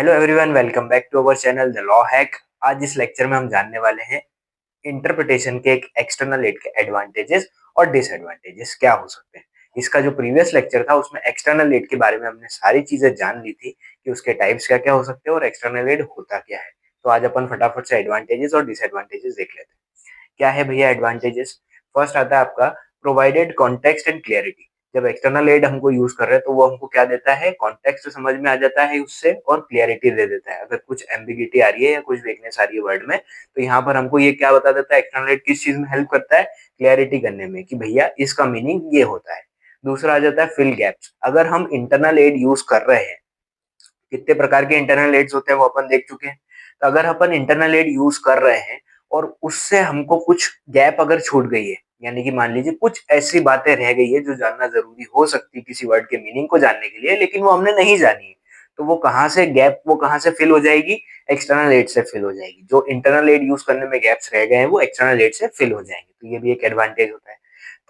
Hello everyone, welcome back to our channel the law hack. आज इस lecture में हम जानने वाले हैं इंटरप्रिटेशन के एक एक्सटर्नल एड के एडवांटेजेस और डिसएडवांटेजेस क्या हो सकते हैं। इसका जो प्रीवियस लेक्चर था उसमें एक्सटर्नल एड के बारे में हमने सारी चीजें जान ली थी कि उसके टाइप्स क्या क्या हो सकते हैं और एक्सटर्नल एड होता क्या है। तो आज अपन फटाफट से एडवांटेजेस और डिसएडवांटेजेस देख लेते हैं। क्या है भैया एडवांटेजेस? फर्स्ट आता है आपका प्रोवाइडेड कॉन्टेक्स्ट एंड क्लियरिटी। जब एक्सटर्नल एड हमको यूज कर रहे हैं तो वो हमको क्या देता है, कॉन्टेक्स्ट समझ में आ जाता है उससे और क्लियरिटी दे देता है। अगर कुछ एम्बिगिटी आ रही है या कुछ वीकनेस आ रही है वर्ड में तो यहाँ पर हमको ये क्या बता देता है, एक्सटर्नल एड किस चीज में हेल्प करता है, क्लियरिटी करने में कि भैया इसका मीनिंग ये होता है। दूसरा आ जाता है फिल गैप्स। अगर हम इंटरनल एड यूज कर रहे हैं, कितने प्रकार के इंटरनल एड्स होते हैं वो अपन देख चुके हैं। तो अगर अपन इंटरनल एड यूज कर रहे हैं और उससे हमको कुछ गैप अगर छूट गई है, यानी कि मान लीजिए कुछ ऐसी बातें रह गई है जो जानना जरूरी हो सकती है किसी वर्ड के मीनिंग को जानने के लिए, लेकिन वो हमने नहीं जानी है, तो वो कहाँ से गैप, वो कहाँ से फिल हो जाएगी, एक्सटर्नल एड से फिल हो जाएगी। जो इंटरनल एड यूज करने में गैप्स रह गए हैं वो एक्सटर्नल एड से फिल हो जाएंगे। तो ये भी एक एडवांटेज होता है।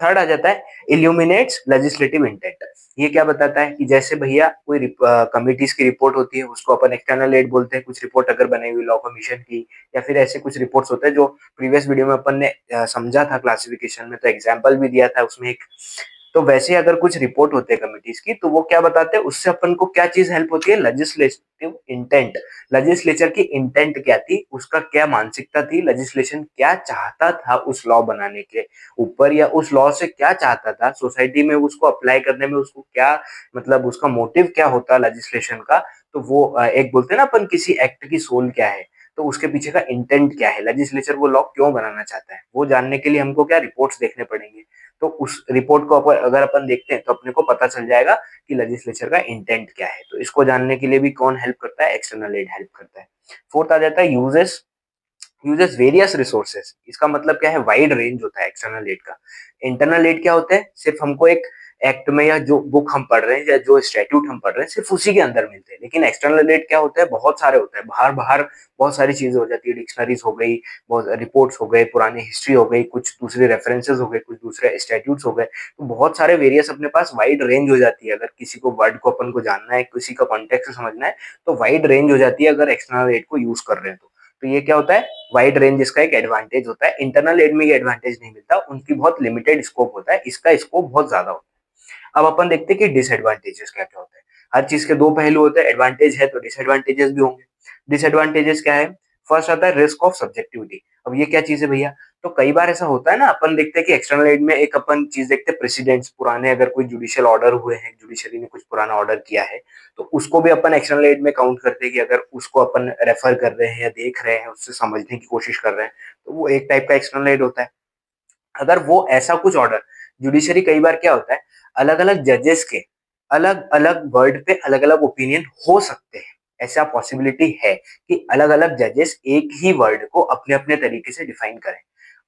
थर्ड आ जाता है इल्यूमिनेट्स लेजिस्लेटिव इंटेंट। ये क्या बताता है कि जैसे भैया कोई कमिटीज की रिपोर्ट होती है उसको अपन एक्सटर्नल एड बोलते हैं। कुछ रिपोर्ट अगर बनाई हुई लॉ कमीशन की या फिर ऐसे कुछ रिपोर्ट्स होते हैं जो प्रीवियस वीडियो में अपन ने समझा था क्लासिफिकेशन में, तो एग्जाम्पल भी दिया था उसमें एक। तो वैसे अगर कुछ रिपोर्ट होते हैं कमिटीज की तो वो क्या बताते हैं, उससे अपन को क्या चीज हेल्प होती है, लेजिस्लेटिव इंटेंट। लेजिस्लेचर की इंटेंट क्या थी, उसका क्या मानसिकता थी, लेजिस्लेशन क्या चाहता था उस लॉ बनाने के ऊपर, या उस लॉ से क्या चाहता था सोसाइटी में उसको अप्लाई करने में, उसको क्या मतलब उसका मोटिव क्या होता लेजिस्लेशन का। तो वो एक बोलते हैं ना अपन किसी एक्ट की सोल क्या है, तो उसके पीछे का इंटेंट क्या है, लेजिस्लेचर वो लॉ क्यों बनाना चाहता है, वो जानने के लिए हमको क्या रिपोर्ट्स देखने पड़ेंगे। तो उस रिपोर्ट को अगर अपन देखते हैं तो अपने को पता चल जाएगा कि लेजिस्लेचर का इंटेंट क्या है। तो इसको जानने के लिए भी कौन हेल्प करता है, एक्सटर्नल एड हेल्प करता है। फोर्थ आ जाता है यूजेस यूजेस वेरियस रिसोर्सेज। इसका मतलब क्या है, वाइड रेंज होता है एक्सटर्नल एड का। इंटरनल एड क्या होता है, सिर्फ हमको एक एक्ट में या जो बुक हम पढ़ रहे हैं या जो स्टैट्यूट हम पढ़ रहे हैं सिर्फ उसी के अंदर मिलते हैं। लेकिन एक्सटर्नल एड क्या होता है, बहुत सारे होता है, बाहर बाहर बहुत सारी चीजें हो जाती है, डिक्शनरीज हो गई, बहुत रिपोर्ट्स हो गए, पुरानी हिस्ट्री हो गई, कुछ दूसरे रेफरेंसेस हो गए, कुछ दूसरे स्टैट्यूट्स हो गए। तो बहुत सारे वेरियस अपने पास वाइड रेंज हो जाती है। अगर किसी को वर्ड को अपन को जानना है, किसी का कॉन्टेक्स्ट समझना है, तो वाइड रेंज हो जाती है अगर एक्सटर्नल एड को यूज कर रहे हैं तो ये क्या होता है, वाइड रेंज इसका एक एडवांटेज होता है। इंटरनल एड में ये एडवांटेज नहीं मिलता, उनकी बहुत लिमिटेड स्कोप होता है, इसका स्कोप बहुत ज्यादा होता है। अब अपन देखते हैं कि डिसएडवांटेजेस क्या क्या होते हैं। हर चीज के दो पहलू होते हैं, एडवांटेज है तो डिसएडवांटेजेस भी होंगे। डिसएडवांटेजेस क्या है? फर्स्ट आता है रिस्क ऑफ सब्जेक्टिविटी। अब ये क्या चीज है भैया? तो कई बार ऐसा होता है ना, अपन देखते हैं कि एक्सटर्नल एड में एक अपन चीज देखते हैं, प्रेसिडेंट्स पुराने, अगर कोई जुडिशियल ऑर्डर हुए हैं, जुडिशरी ने कुछ पुराना ऑर्डर किया है, तो उसको भी अपन एक्सटर्नल एड में काउंट करते हैं कि अगर उसको अपन रेफर कर रहे हैं या देख रहे हैं, उससे समझने की कोशिश कर रहे हैं, तो वो एक टाइप का एक्सटर्नल एड होता है। अगर वो ऐसा कुछ ऑर्डर, जुडिशरी कई बार क्या होता है, अलग अलग जजेस के अलग अलग वर्ड पे अलग अलग ओपिनियन हो सकते हैं। ऐसा पॉसिबिलिटी है कि अलग अलग जजेस एक ही वर्ड को अपने अपने तरीके से डिफाइन करें।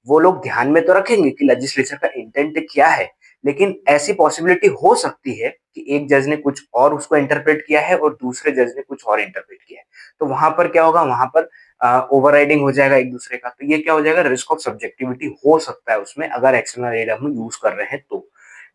वो लोग ध्यान में तो रखेंगे कि लेजिस्लेचर का इंटेंट क्या है, लेकिन ऐसी पॉसिबिलिटी हो सकती है कि एक जज ने कुछ और उसको इंटरप्रेट किया है और दूसरे जज ने कुछ और इंटरप्रेट किया है। तो वहां पर क्या होगा, वहां पर ओवरराइडिंग हो जाएगा एक दूसरे का। तो ये क्या हो जाएगा, रिस्क ऑफ सब्जेक्टिविटी हो सकता है उसमें, अगर एक्सटर्नल एड हम यूज कर रहे हैं तो।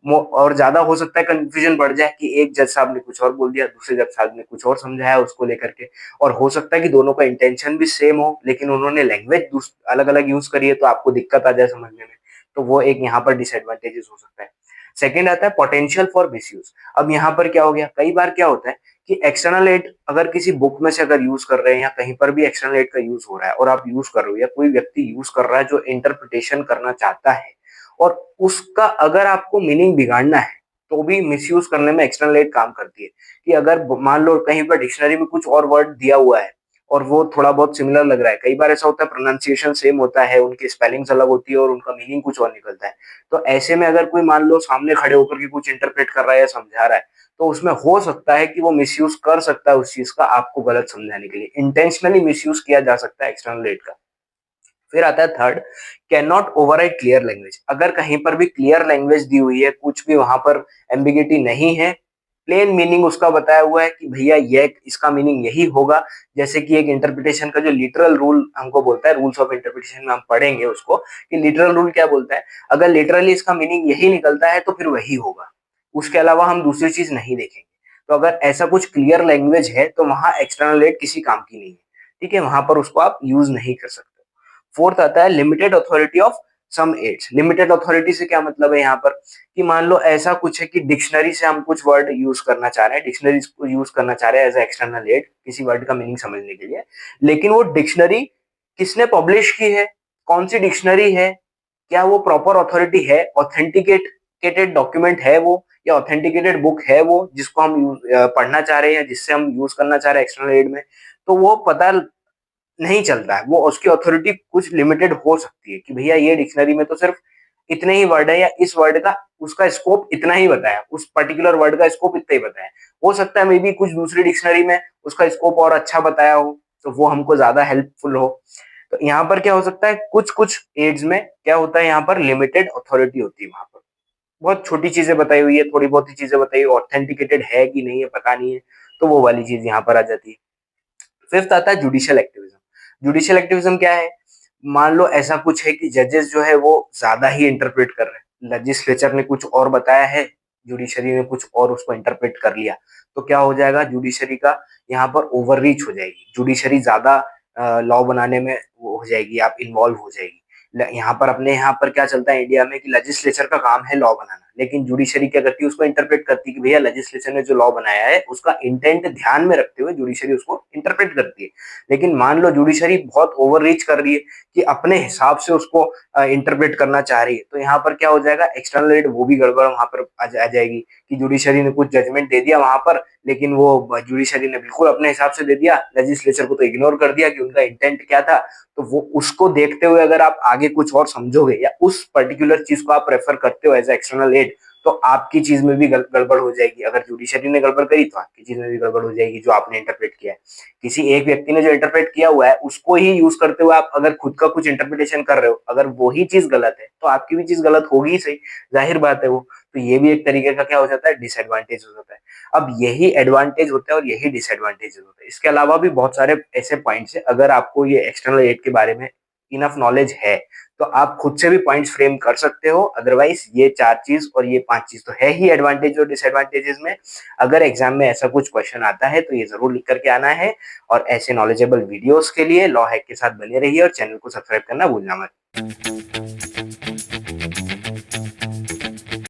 और ज्यादा हो सकता है कंफ्यूजन बढ़ जाए कि एक जज साहब ने कुछ और बोल दिया, दूसरे जज साहब ने कुछ और समझाया उसको लेकर के। और हो सकता है कि दोनों का इंटेंशन भी सेम हो लेकिन उन्होंने लैंग्वेज अलग अलग यूज करी है, तो आपको दिक्कत आ जाए समझने में। तो वो एक यहाँ पर डिसएडवांटेजेस हो सकता है। सेकेंड आता है पोटेंशियल फॉर मिसयूज। अब यहाँ पर क्या हो गया, कई बार क्या होता है कि एक्सटर्नल एड अगर किसी बुक में से अगर यूज कर रहे हैं या कहीं पर भी एक्सटर्नल एड का यूज हो रहा है और आप यूज कर रहे हो या कोई व्यक्ति यूज कर रहा है जो इंटरप्रिटेशन करना चाहता है, और उसका अगर आपको मीनिंग बिगाड़ना है तो भी मिसयूज करने में एक्सटर्नल एड काम करती है। कि अगर मान लो कहीं पर डिक्शनरी में कुछ और वर्ड दिया हुआ है और वो थोड़ा बहुत सिमिलर लग रहा है, कई बार ऐसा होता है प्रोनाउंसिएशन सेम होता है, उनकी स्पेलिंग्स अलग होती है और उनका मीनिंग कुछ और निकलता है। तो ऐसे में अगर कोई मान लो सामने खड़े होकर के कुछ इंटरप्रेट कर रहा है या समझा रहा है, तो उसमें हो सकता है कि वो मिसयूज कर सकता है उस चीज का, आपको गलत समझाने के लिए इंटेंशनली मिसयूज किया जा सकता है एक्सटर्नल एड का। फिर आता है third, can not override clear language. अगर कहीं पर भी क्लियर लैंग्वेज दी हुई है, कुछ भी वहां पर एम्बिगिटी नहीं है, प्लेन मीनिंग उसका बताया हुआ है कि भैया ये इसका मीनिंग यही होगा। जैसे कि एक इंटरप्रिटेशन का जो लिटरल रूल हमको बोलता है, रूल्स ऑफ इंटरप्रिटेशन में हम पढ़ेंगे उसको, कि लिटरल रूल क्या बोलता है, अगर लिटरली इसका मीनिंग यही निकलता है तो फिर वही होगा, उसके अलावा हम दूसरी चीज नहीं देखेंगे। तो अगर ऐसा कुछ क्लियर लैंग्वेज है तो वहाँ एक्सटर्नल एड किसी काम की नहीं है, ठीक है? वहाँ पर उसको आप यूज़ नहीं कर सकते। फोर्थ आता है limited authority of sum aids. Limited authority से क्या मतलब है यहाँ पर कि मान लो ऐसा कुछ है कि डिक्शनरी से हम कुछ वर्ड यूज करना चाह रहे हैं, डिक्शनरी को यूज करना चाह रहे हैं एज एक्सटर्नल एड किसी वर्ड का मीनिंग समझने के लिए, लेकिन वो डिक्शनरी किसने पब्लिश की है, कौन सी डिक्शनरी है, क्या वो प्रॉपर अथॉरिटी है, ऑथेंटिकेटेड डॉक्यूमेंट है वो, या ऑथेंटिकेटेड बुक है वो जिसको हम पढ़ना चाह रहे हैं, जिससे हम यूज करना चाह रहे हैं एक्सटर्नल एड में, तो वो पता नहीं चलता है। वो उसकी अथॉरिटी कुछ लिमिटेड हो सकती है कि भैया ये डिक्शनरी में तो सिर्फ इतने ही वर्ड है, या इस वर्ड का उसका स्कोप इतना ही बताया, उस पर्टिकुलर वर्ड का स्कोप इतना ही बताया। हो सकता है मे बी कुछ दूसरी डिक्शनरी में उसका स्कोप और अच्छा बताया हो, तो वो हमको ज्यादा हेल्पफुल हो। तो यहाँ पर क्या हो सकता है, कुछ कुछ एड्स में क्या होता है, यहाँ पर लिमिटेड अथॉरिटी होती है, वहां पर बहुत छोटी चीजें बताई हुई है, थोड़ी बहुत ही चीजें बताई हुई, ऑथेंटिकेटेड है कि नहीं है पता नहीं है, तो वो वाली चीज यहाँ पर आ जाती है। फिफ्थ आता है जुडिशियल एक्टिविज्म। जुडिशियल एक्टिविज्म क्या है, मान लो ऐसा कुछ है कि जजेस जो है वो ज्यादा ही इंटरप्रेट कर रहे हैं, लेजिस्लेचर ने कुछ और बताया है, जुडिशरी ने कुछ और उसको इंटरप्रेट कर लिया, तो क्या हो जाएगा, जुडिशरी का यहाँ पर ओवर रीच हो जाएगी, जुडिशरी ज्यादा लॉ बनाने में वो हो जाएगी, आप इन्वॉल्व हो जाएगी। यहाँ पर अपने यहाँ पर क्या चलता है इंडिया में कि लेजिस्लेचर का काम है लॉ बनाना, लेकिन जुडिशरी क्या करती है, उसको इंटरप्रेट करती है कि भैया लेजिस्लेचर ने जो लॉ बनाया है उसका इंटेंट ध्यान में रखते हुए जुडिशरी उसको इंटरप्रेट करती है। लेकिन मान लो जुडिशरी बहुत ओवर रीच कर रही है कि अपने हिसाब से उसको इंटरप्रेट करना चाह रही है, तो यहाँ पर क्या हो जाएगा, एक्सटर्नल एड वो भी गड़बड़ वहां पर आ जाएगी कि जुडिशरी ने कुछ जजमेंट दे दिया वहां पर, लेकिन वो जुडिशरी ने बिल्कुल अपने हिसाब से दे दिया, लेजिस्लेचर को तो इग्नोर कर दिया कि उनका इंटेंट क्या था। तो वो उसको देखते हुए अगर आप आगे कुछ और समझोगे या उस पर्टिकुलर चीज को आप प्रेफर करते हो एज एक्सटर्नल एड, तो आपकी चीज में भी गड़बड़ हो जाएगी। अगर जुडिशरी ने गड़बड़ करी तो आपकी चीज में भी गड़बड़ हो जाएगी, जो आपने इंटरप्रेट किया है। किसी एक व्यक्ति ने जो इंटरप्रेट किया हुआ है उसको ही यूज करते हुए आप अगर खुद का कुछ इंटरप्रिटेशन कर रहे हो, अगर वही चीज गलत है तो आपकी भी चीज गलत होगी ही सही, जाहिर बात है वो। तो ये भी एक तरीके का क्या हो जाता है, डिसएडवांटेज हो जाता है। अब यही एडवांटेज होता है और यही डिसएडवांटेज होता है। इसके अलावा भी बहुत सारे ऐसे पॉइंट्स है, अगर आपको ये एक्सटर्नल एड के बारे में इनफ नॉलेज है तो आप खुद से भी पॉइंट्स फ्रेम कर सकते हो। अदरवाइज ये 4 चीज और ये 5 चीज तो है ही एडवांटेज और डिसएडवांटेजेस में। अगर एग्जाम में ऐसा कुछ क्वेश्चन आता है तो ये जरूर लिख करके आना है, और ऐसे नॉलेजेबल वीडियोस के लिए लॉ हैक के साथ बने रहिए और चैनल को सब्सक्राइब करना भूलना मत।